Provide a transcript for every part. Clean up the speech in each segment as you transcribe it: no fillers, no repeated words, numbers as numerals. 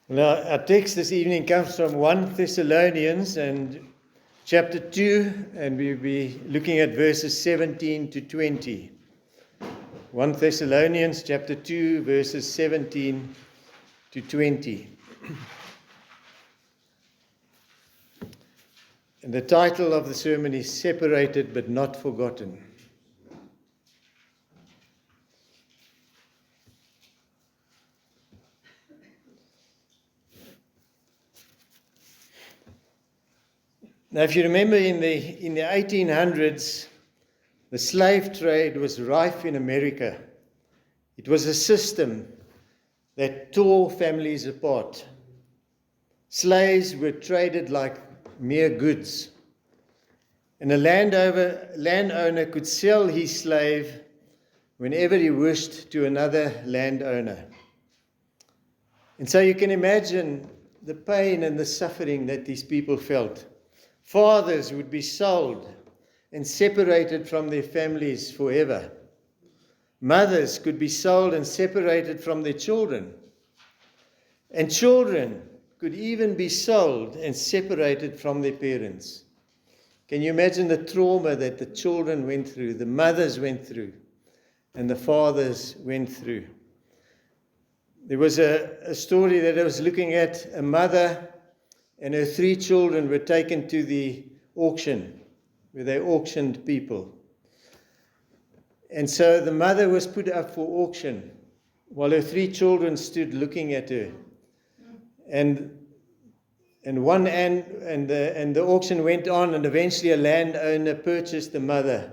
Now, our text this evening comes from 1 Thessalonians and chapter 2, and we'll be looking at verses 17 to 20. 1 Thessalonians chapter 2, verses 17 to 20. And the title of the sermon is Separated but Not Forgotten. Now, if you remember, in the 1800s, the slave trade was rife in America. It was a system that tore families apart. Slaves were traded like mere goods. And a landowner could sell his slave whenever he wished to another landowner. And so you can imagine the pain and the suffering that these people felt. Fathers would be sold and separated from their families forever. Mothers could be sold and separated from their children. And children could even be sold and separated from their parents. Can you imagine the trauma that the children went through, the mothers went through, and the fathers went through? There was a story that I was looking at. A mother and her 3 children were taken to the auction, where they auctioned people. And so the mother was put up for auction, while her 3 children stood looking at her. And the auction went on, and eventually a landowner purchased the mother,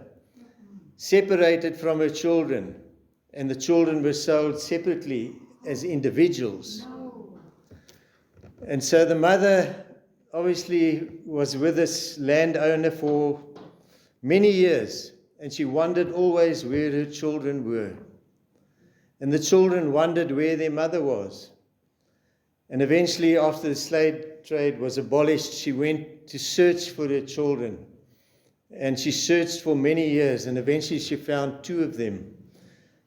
separated from her children, and the children were sold separately as individuals. And so the mother obviously was with this landowner for many years, and she wondered always where her children were. And the children wondered where their mother was. And eventually, after the slave trade was abolished, she went to search for her children. And she searched for many years, and eventually she found 2 of them.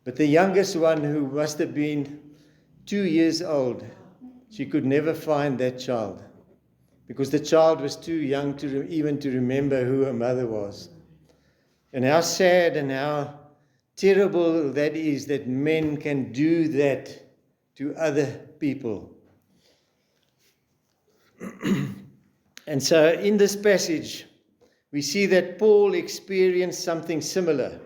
But the youngest one, who must have been 2 years old, she could never find that child, because the child was too young even to remember who her mother was. And how sad and how terrible that is, that men can do that to other people. And so in this passage, we see that Paul experienced something similar.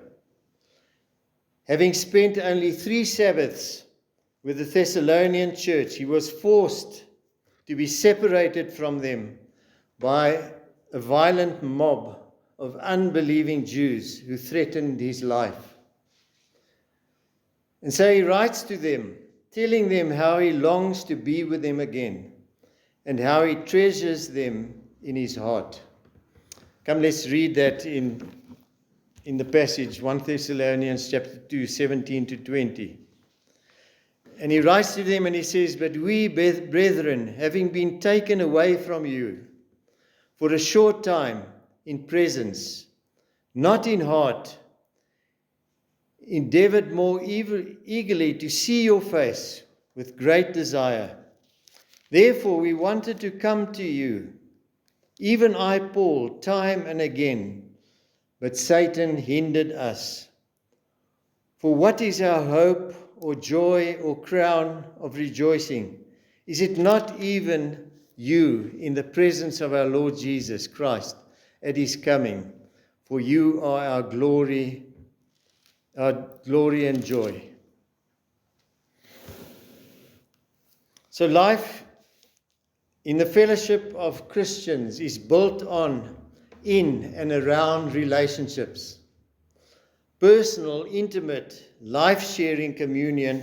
Having spent only 3 Sabbaths with the Thessalonian church, he was forced to be separated from them by a violent mob of unbelieving Jews who threatened his life. And so he writes to them, telling them how he longs to be with them again and how he treasures them in his heart. Come, let's read that in the passage, 1 Thessalonians chapter 2, 17 to 20. And he writes to them and he says, "But we, brethren, having been taken away from you for a short time in presence, not in heart, endeavored more eagerly to see your face with great desire. Therefore we wanted to come to you, even I, Paul, time and again, but Satan hindered us. For what is our hope or joy or crown of rejoicing? Is it not even you in the presence of our Lord Jesus Christ at his coming? For you are our glory and joy." So life in the fellowship of Christians is built on, in and around relationships. Personal, intimate, life-sharing communion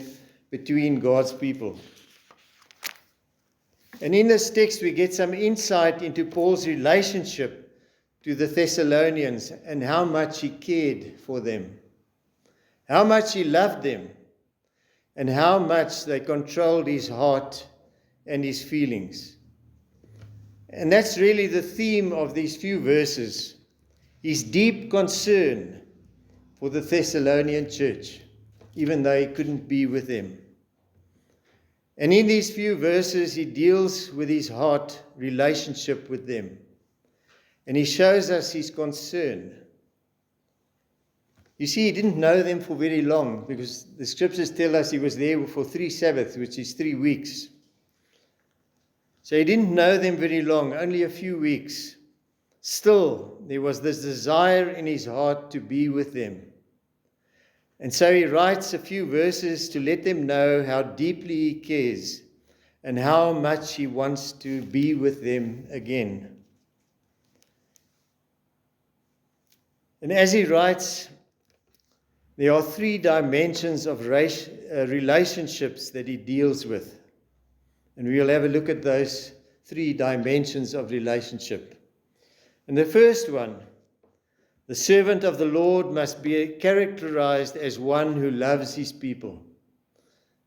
between God's people. And in this text, we get some insight into Paul's relationship to the Thessalonians and how much he cared for them, how much he loved them, and how much they controlled his heart and his feelings. And that's really the theme of these few verses, his deep concern for the Thessalonian church, even though he couldn't be with them. And in these few verses, he deals with his heart relationship with them. And he shows us his concern. You see, he didn't know them for very long, because the scriptures tell us he was there for 3 Sabbaths, which is 3 weeks. So he didn't know them very long, only a few weeks. Still, there was this desire in his heart to be with them. And so he writes a few verses to let them know how deeply he cares and how much he wants to be with them again. And as he writes, there are 3 dimensions of relationships that he deals with. And we'll have a look at those 3 dimensions of relationship. And the first one, the servant of the Lord must be characterized as one who loves his people.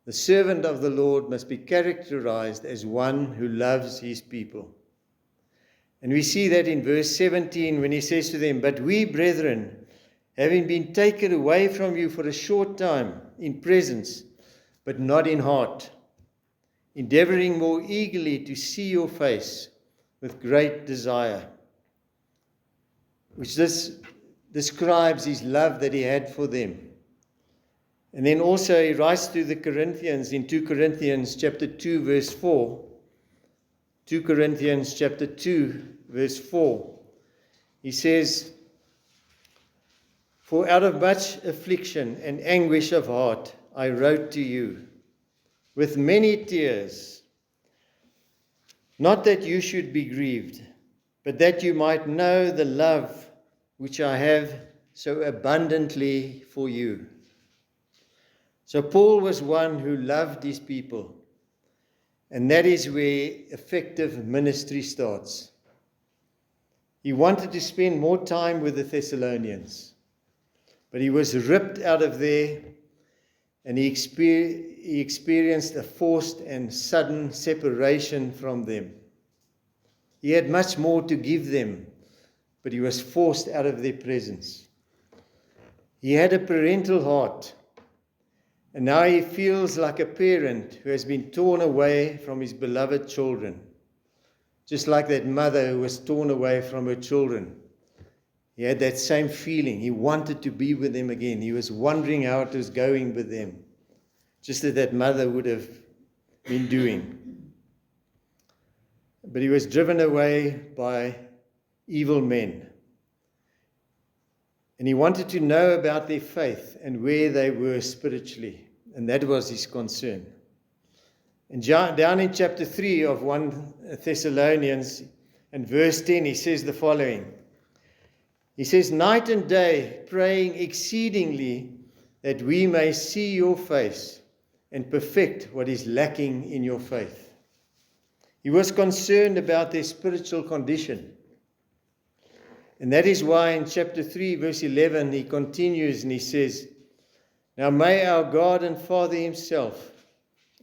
The servant of the Lord must be characterized as one who loves his people. And we see that in verse 17 when he says to them, "But we, brethren, having been taken away from you for a short time in presence, but not in heart, endeavoring more eagerly to see your face with great desire," which this describes his love that he had for them. And then also he writes to the Corinthians in 2 Corinthians chapter 2 verse 4. 2 Corinthians chapter 2 verse 4. He says, "For out of much affliction and anguish of heart I wrote to you with many tears, not that you should be grieved, but that you might know the love which I have so abundantly for you." So Paul was one who loved his people, and that is where effective ministry starts. He wanted to spend more time with the Thessalonians, but he was ripped out of there, and he experienced a forced and sudden separation from them. He had much more to give them, but he was forced out of their presence. He had a parental heart, and now he feels like a parent who has been torn away from his beloved children, just like that mother who was torn away from her children. He had that same feeling. He wanted to be with them again. He was wondering how it was going with them, just as that mother would have been doing. But he was driven away by evil men. And he wanted to know about their faith and where they were spiritually. And that was his concern. And down in chapter 3 of 1 Thessalonians and verse 10, he says the following. He says, "Night and day, praying exceedingly that we may see your face and perfect what is lacking in your faith." He was concerned about their spiritual condition. And that is why in chapter 3, verse 11, he continues and he says, "Now may our God and Father himself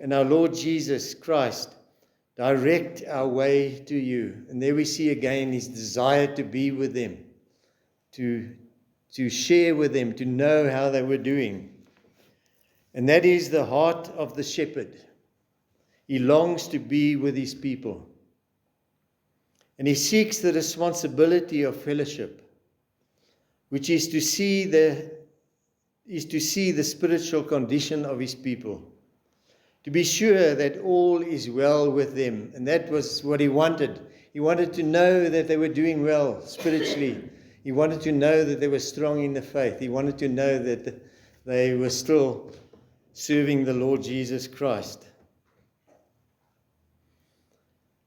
and our Lord Jesus Christ direct our way to you." And there we see again his desire to be with them, to share with them, to know how they were doing. And that is the heart of the shepherd. He longs to be with his people. And he seeks the responsibility of fellowship, which is to see the spiritual condition of his people, to be sure that all is well with them. And that was what he wanted. He wanted to know that they were doing well spiritually. He wanted to know that they were strong in the faith. He wanted to know that they were still serving the Lord Jesus Christ.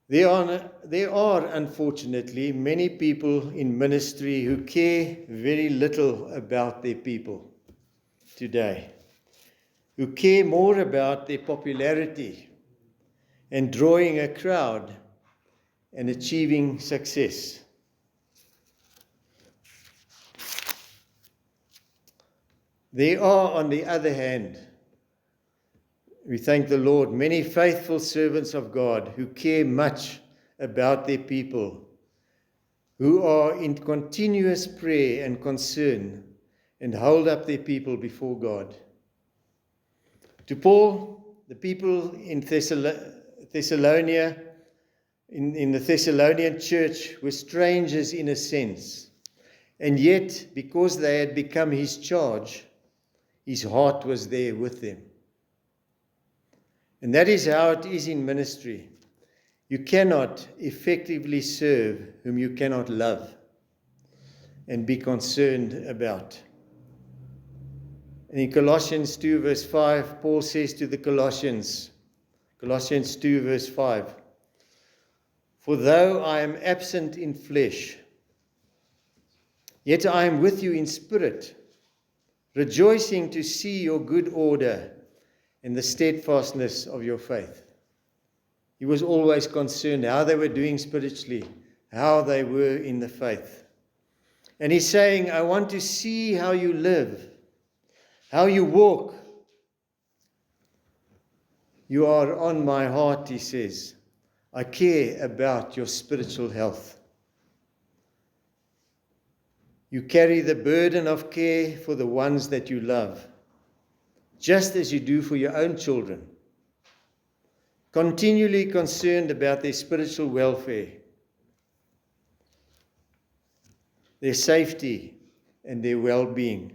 There are, unfortunately, many people in ministry who care very little about their people today, who care more about their popularity and drawing a crowd and achieving success. There are, on the other hand, we thank the Lord, many faithful servants of God who care much about their people, who are in continuous prayer and concern and hold up their people before God. To Paul, the people in Thessalonia, in the Thessalonian church, were strangers in a sense. And yet, because they had become his charge, his heart was there with them. And that is how it is in ministry. You cannot effectively serve whom you cannot love and be concerned about. And in Colossians 2 verse 5, Paul says to the Colossians 2 verse 5, "For though I am absent in flesh, yet I am with you in spirit, rejoicing to see your good order and the steadfastness of your faith." He was always concerned how they were doing spiritually, how they were in the faith. And he's saying, I want to see how you live, how you walk. You are on my heart, he says. I care about your spiritual health. You carry the burden of care for the ones that you love, just as you do for your own children. Continually concerned about their spiritual welfare, their safety, and their well-being.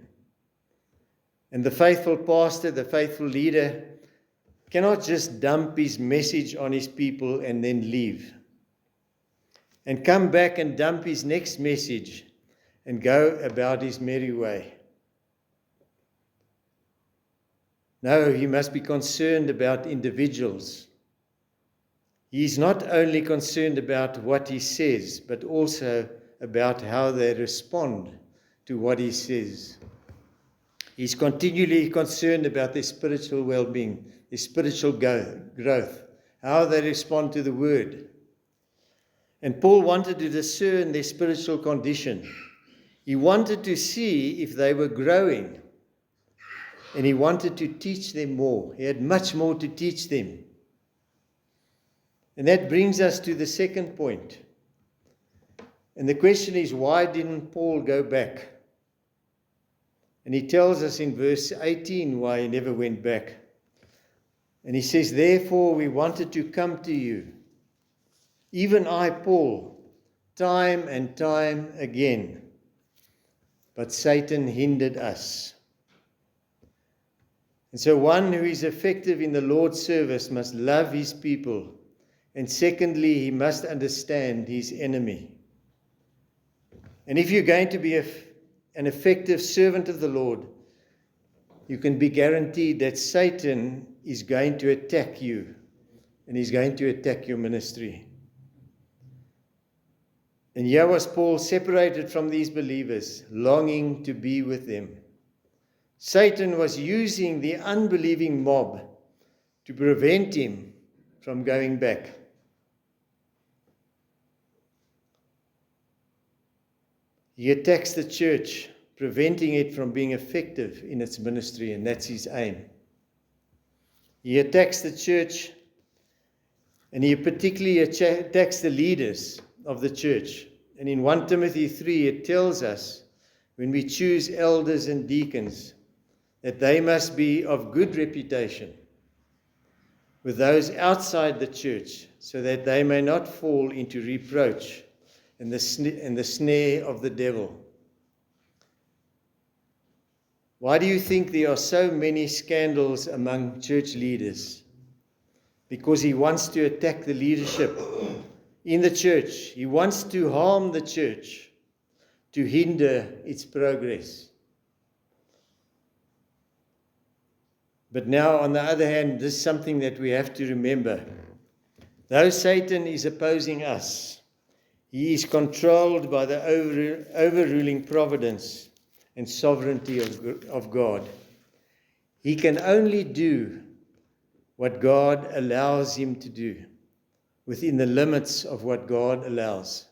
And the faithful pastor, the faithful leader, cannot just dump his message on his people and then leave, and come back and dump his next message and go about his merry way. No, he must be concerned about individuals. He is not only concerned about what he says, but also about how they respond to what he says. He's continually concerned about their spiritual well-being, their spiritual growth, how they respond to the word. And Paul wanted to discern their spiritual condition. He wanted to see if they were growing, and he wanted to teach them more. He had much more to teach them. And that brings us to the second point. And the question is, why didn't Paul go back? And he tells us in verse 18 why he never went back. And he says, "Therefore we wanted to come to you, even I, Paul, time and time again. But Satan hindered us." And so one who is effective in the Lord's service must love his people. And secondly, he must understand his enemy. And if you're going to be an effective servant of the Lord, you can be guaranteed that Satan is going to attack you, and he's going to attack your ministry. And here was Paul separated from these believers, longing to be with them. Satan was using the unbelieving mob to prevent him from going back. He attacks the church, preventing it from being effective in its ministry, and that's his aim. He attacks the church, and he particularly attacks the leaders of the church. And in 1 Timothy 3, it tells us, when we choose elders and deacons, that they must be of good reputation with those outside the church, so that they may not fall into reproach and the snare of the devil. Why do you think there are so many scandals among church leaders? Because he wants to attack the leadership in the church. He wants to harm the church, to hinder its progress. But now, on the other hand, this is something that we have to remember. Though Satan is opposing us, he is controlled by the overruling providence and sovereignty of God. He can only do what God allows him to do, within the limits of what God allows.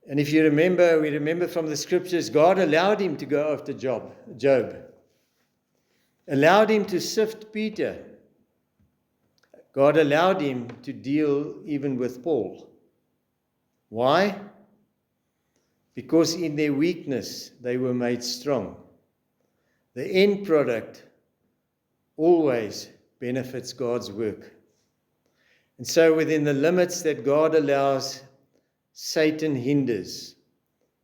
And if you remember, we remember from the scriptures, God allowed him to go after Job, allowed him to sift Peter. God allowed him to deal even with Paul. Why? Because in their weakness, they were made strong. The end product always benefits God's work. And so within the limits that God allows, Satan hinders,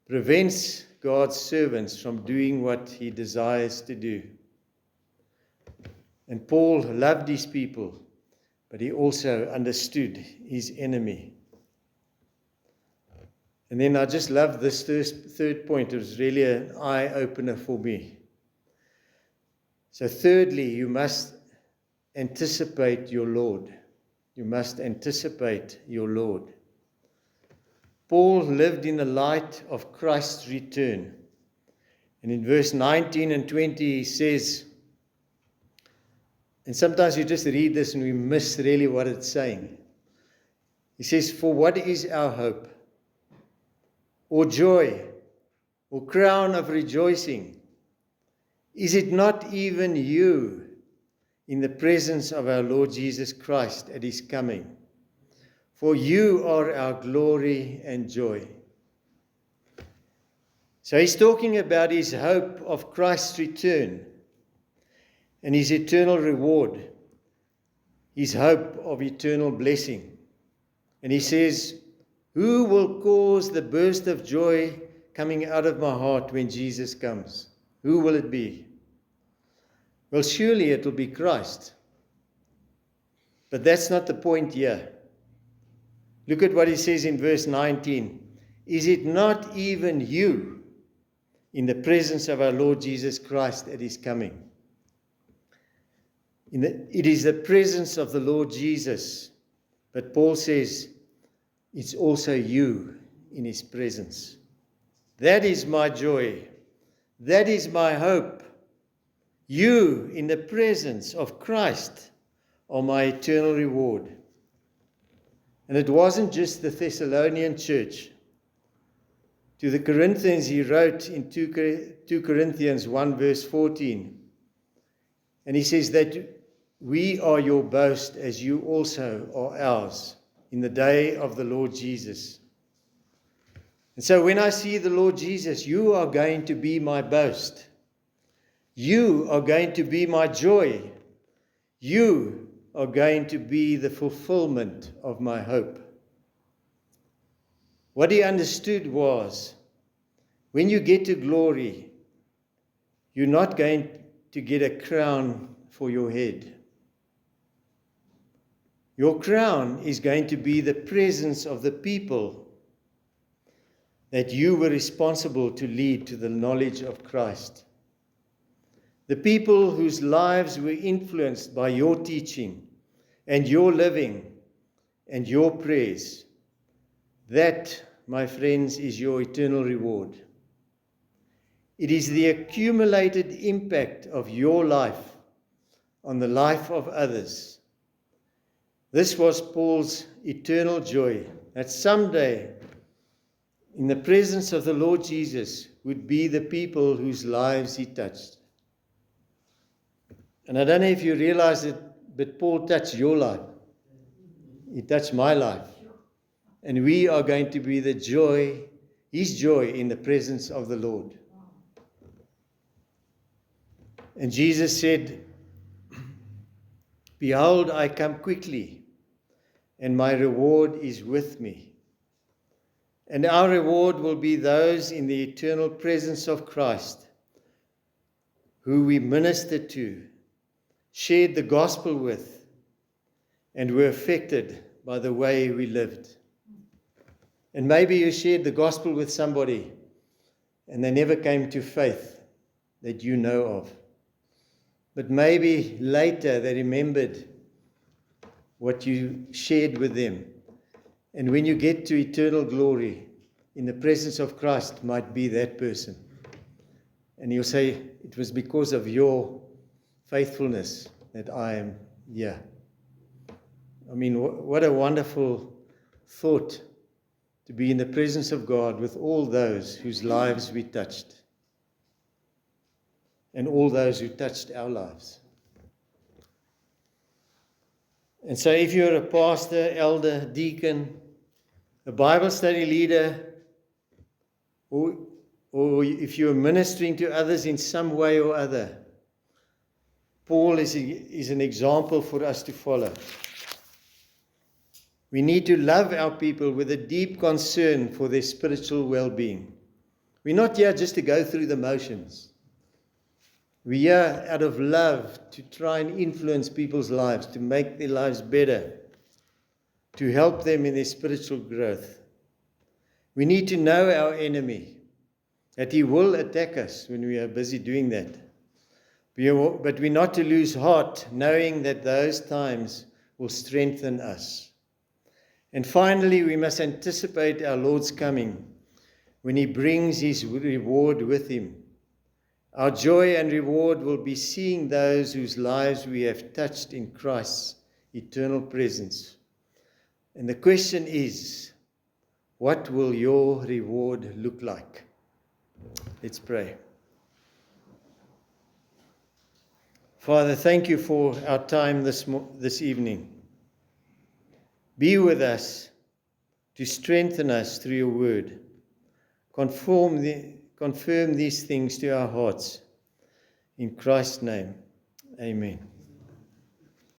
prevents God's servants from doing what he desires to do. And Paul loved his people, but he also understood his enemy. And then I just love this third point. It was really an eye-opener for me. So thirdly, you must anticipate your Lord. You must anticipate your Lord. Paul lived in the light of Christ's return. And in verse 19 and 20 he says, and sometimes you just read this and we miss really what it's saying. He says, for what is our hope, or joy, or crown of rejoicing? Is it not even you in the presence of our Lord Jesus Christ at his coming? For you are our glory and joy. So he's talking about his hope of Christ's return and his eternal reward, his hope of eternal blessing. And he says, who will cause the burst of joy coming out of my heart when Jesus comes? Who will it be? Well, surely it will be Christ. But that's not the point here. Look at what he says in verse 19. Is it not even you in the presence of our Lord Jesus Christ at his coming? It is the presence of the Lord Jesus. But Paul says, it's also you in his presence. That is my joy. That is my hope. You in the presence of Christ are my eternal reward. And it wasn't just the Thessalonian church. To the Corinthians, he wrote in 2 Corinthians 1 verse 14. And he says that we are your boast as you also are ours in the day of the Lord Jesus. And so when I see the Lord Jesus, you are going to be my boast. You are going to be my joy. You are going to be the fulfillment of my hope. What he understood was, when you get to glory, you're not going to get a crown for your head. Your crown is going to be the presence of the people that you were responsible to lead to the knowledge of Christ. The people whose lives were influenced by your teaching and your living and your prayers. That, my friends, is your eternal reward. It is the accumulated impact of your life on the life of others. This was Paul's eternal joy, that someday, in the presence of the Lord Jesus, would be the people whose lives he touched. And I don't know if you realize it, but Paul touched your life. He touched my life. And we are going to be the joy, his joy in the presence of the Lord. And Jesus said, behold, I come quickly, and my reward is with me. And our reward will be those in the eternal presence of Christ, who we ministered to, shared the gospel with, and were affected by the way we lived. And maybe you shared the gospel with somebody, and they never came to faith that you know of. But maybe later they remembered what you shared with them. And when you get to eternal glory, in the presence of Christ might be that person. And you'll say, it was because of your faithfulness that I am here. I mean, what a wonderful thought to be in the presence of God with all those whose lives we touched. And all those who touched our lives. And so if you're a pastor, elder, deacon, a Bible study leader, or if you're ministering to others in some way or other, Paul is an example for us to follow. We need to love our people with a deep concern for their spiritual well-being. We're not here just to go through the motions. We're here out of love to try and influence people's lives, to make their lives better, to help them in their spiritual growth. We need to know our enemy, that he will attack us when we are busy doing that. But we're not to lose heart, knowing that those times will strengthen us. And finally, we must anticipate our Lord's coming when he brings his reward with him. Our joy and reward will be seeing those whose lives we have touched in Christ's eternal presence. And the question is, what will your reward look like? Let's pray. Father, thank you for our time this evening. Be with us to strengthen us through your word. Confirm these things to our hearts. In Christ's name, amen.